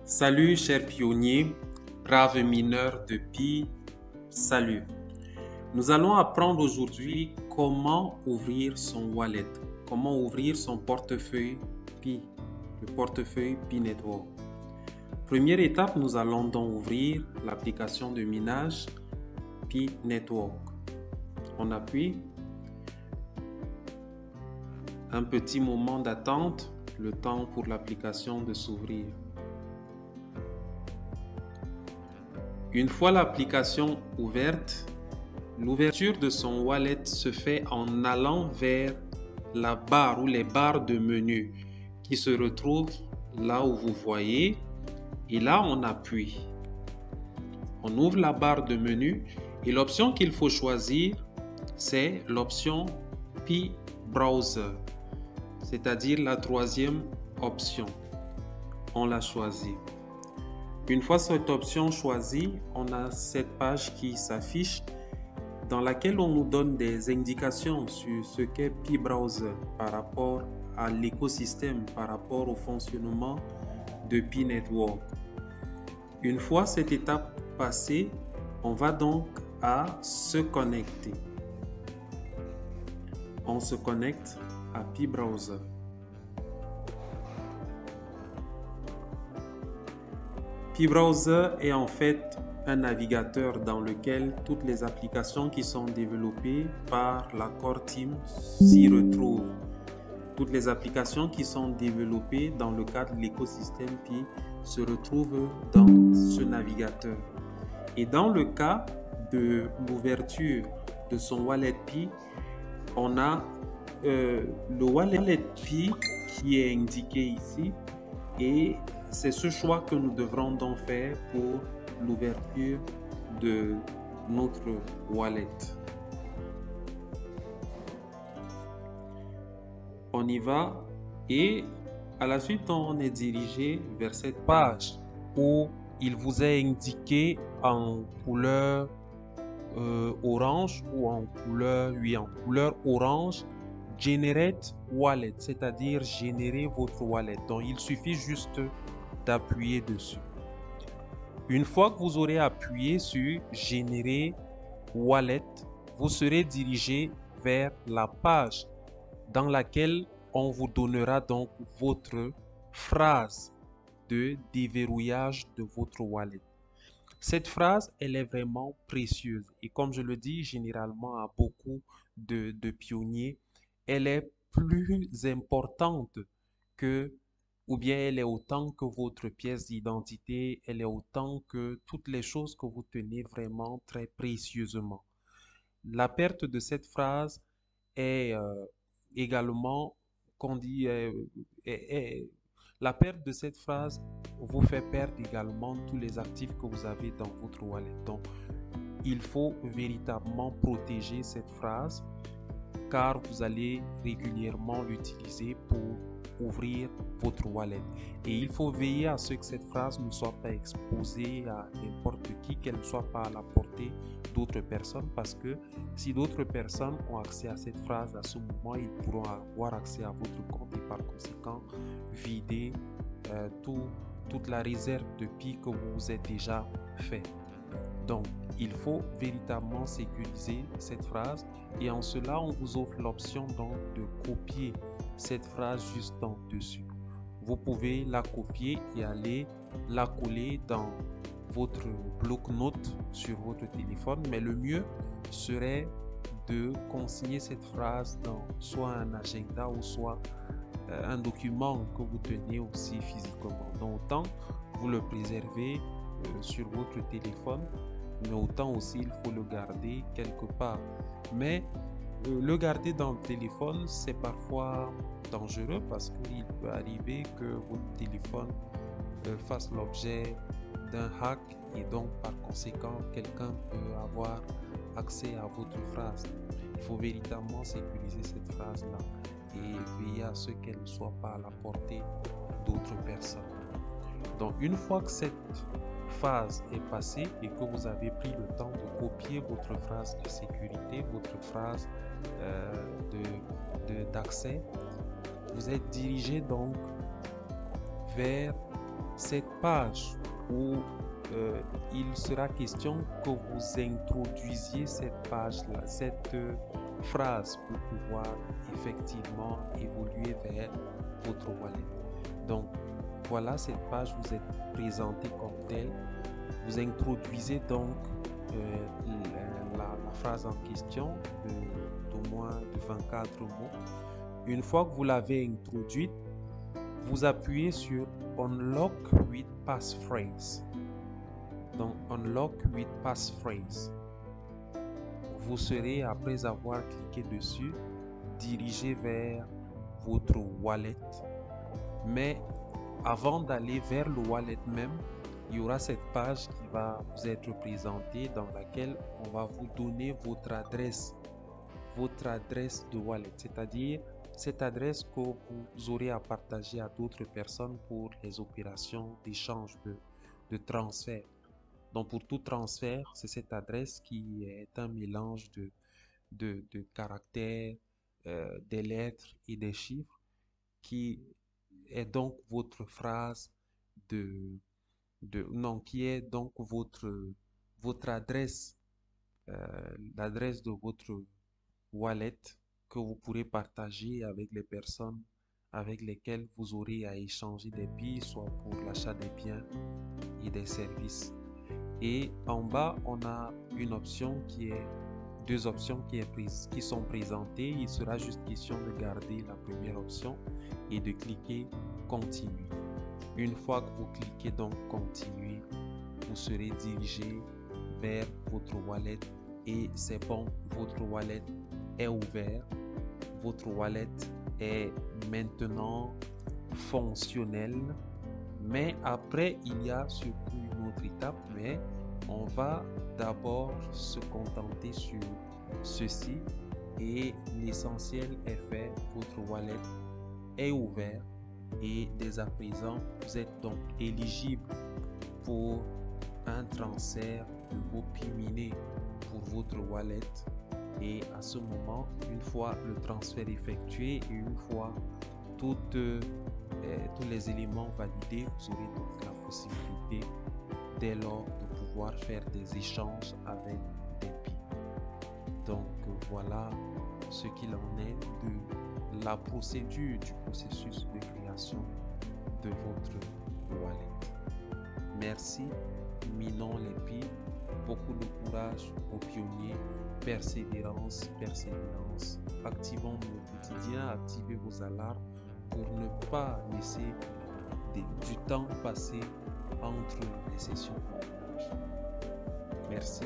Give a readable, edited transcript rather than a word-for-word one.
Salut chers pionniers, braves mineurs de Pi, salut. Nous allons apprendre aujourd'hui comment ouvrir son wallet, comment ouvrir son portefeuille Pi, le portefeuille Pi Network. Première étape, nous allons donc ouvrir l'application de minage Pi Network. On appuie. Un petit moment d'attente, le temps pour l'application de s'ouvrir. Une fois l'application ouverte, l'ouverture de son wallet se fait en allant vers la barre ou les barres de menu qui se retrouvent là où vous voyez et là on appuie. On ouvre la barre de menu et l'option qu'il faut choisir c'est l'option Pi Browser, c'est-à-dire la troisième option. On l'a choisie. Une fois cette option choisie, on a cette page qui s'affiche dans laquelle on nous donne des indications sur ce qu'est Pi Browser par rapport à l'écosystème, par rapport au fonctionnement de Pi Network. Une fois cette étape passée, on va donc à se connecter. On se connecte à Pi Browser. Pi Browser est en fait un navigateur dans lequel toutes les applications qui sont développées par la Core Team s'y retrouvent. Toutes les applications qui sont développées dans le cadre de l'écosystème Pi se retrouvent dans ce navigateur. Et dans le cas de l'ouverture de son wallet Pi, on a le wallet Pi qui est indiqué ici et c'est ce choix que nous devrons donc faire pour l'ouverture de notre wallet. On y va et à la suite on est dirigé vers cette page où il vous est indiqué en couleur orange ou en couleur orange Generate Wallet, c'est-à-dire générer votre wallet. Donc il suffit juste d'appuyer dessus. Une fois que vous aurez appuyé sur Générer Wallet, vous serez dirigé vers la page dans laquelle on vous donnera donc votre phrase de déverrouillage de votre wallet. Cette phrase, elle est vraiment précieuse et comme je le dis généralement à beaucoup de pionniers, elle est plus importante que ou bien elle est autant que votre pièce d'identité, elle est autant que toutes les choses que vous tenez vraiment très précieusement. La perte de cette phrase est également, qu'on dit, la perte de cette phrase vous fait perdre également tous les actifs que vous avez dans votre wallet. Donc, il faut véritablement protéger cette phrase car vous allez régulièrement l'utiliser pour ouvrir votre wallet. Et il faut veiller à ce que cette phrase ne soit pas exposée à n'importe qui, qu'elle ne soit pas à la portée d'autres personnes, parce que si d'autres personnes ont accès à cette phrase, à ce moment, ils pourront avoir accès à votre compte et par conséquent vider toute la réserve de Pi que vous vous êtes déjà fait. Donc, il faut véritablement sécuriser cette phrase et en cela, on vous offre l'option donc de copier cette phrase juste en dessus. Vous pouvez la copier et aller la coller dans votre bloc-notes sur votre téléphone, mais le mieux serait de consigner cette phrase dans soit un agenda ou soit un document que vous tenez aussi physiquement. Donc, autant vous le préservez sur votre téléphone, mais autant aussi il faut le garder quelque part. Mais le garder dans le téléphone, c'est parfois dangereux parce qu'il peut arriver que votre téléphone fasse l'objet d'un hack et donc par conséquent quelqu'un peut avoir accès à votre phrase. Il faut véritablement sécuriser cette phrase-là et veiller à ce qu'elle ne soit pas à la portée d'autres personnes. Donc une fois que cette phase est passée et que vous avez pris le temps de copier votre phrase de sécurité, votre phrase d'accès, vous êtes dirigé donc vers cette page où il sera question que vous introduisiez cette page-là, cette phrase pour pouvoir effectivement évoluer vers votre wallet. Donc, voilà, cette page vous est présentée comme telle. Vous introduisez donc la phrase en question de moins de 24 mots. Une fois que vous l'avez introduite, vous appuyez sur Unlock with Passphrase. Donc, Unlock with Passphrase. Vous serez, après avoir cliqué dessus, dirigé vers votre wallet. Mais avant d'aller vers le wallet même, il y aura cette page qui va vous être présentée dans laquelle on va vous donner votre adresse de wallet, c'est-à-dire cette adresse que vous aurez à partager à d'autres personnes pour les opérations d'échange de transfert. Donc pour tout transfert, c'est cette adresse qui est un mélange de caractères, des lettres et des chiffres qui est donc votre phrase qui est donc votre adresse, l'adresse de votre wallet que vous pourrez partager avec les personnes avec lesquelles vous aurez à échanger des billets, soit pour l'achat des biens et des services. Et en bas, on a deux options qui sont présentées. Il sera juste question de garder la première option et de cliquer continuer. Une fois que vous cliquez donc continuer, vous serez dirigé vers votre wallet et c'est bon, votre wallet est ouvert, votre wallet est maintenant fonctionnel. Mais après, il y a surtout une autre étape, mais on va d'abord se contenter sur ceci et l'essentiel est fait, votre wallet est ouvert et dès à présent, vous êtes donc éligible pour un transfert de vos Pi-Money pour votre wallet. Et à ce moment, une fois le transfert effectué et une fois tous les éléments validés, vous aurez donc la possibilité dès lors de pouvoir faire des échanges avec des Pi. Donc voilà ce qu'il en est de la procédure du processus de création de votre wallet. Merci, minons les Pi, beaucoup de courage aux pionniers, persévérance, activons nos quotidiens, activez vos alarmes pour ne pas laisser du temps passer entre les sessions. Merci.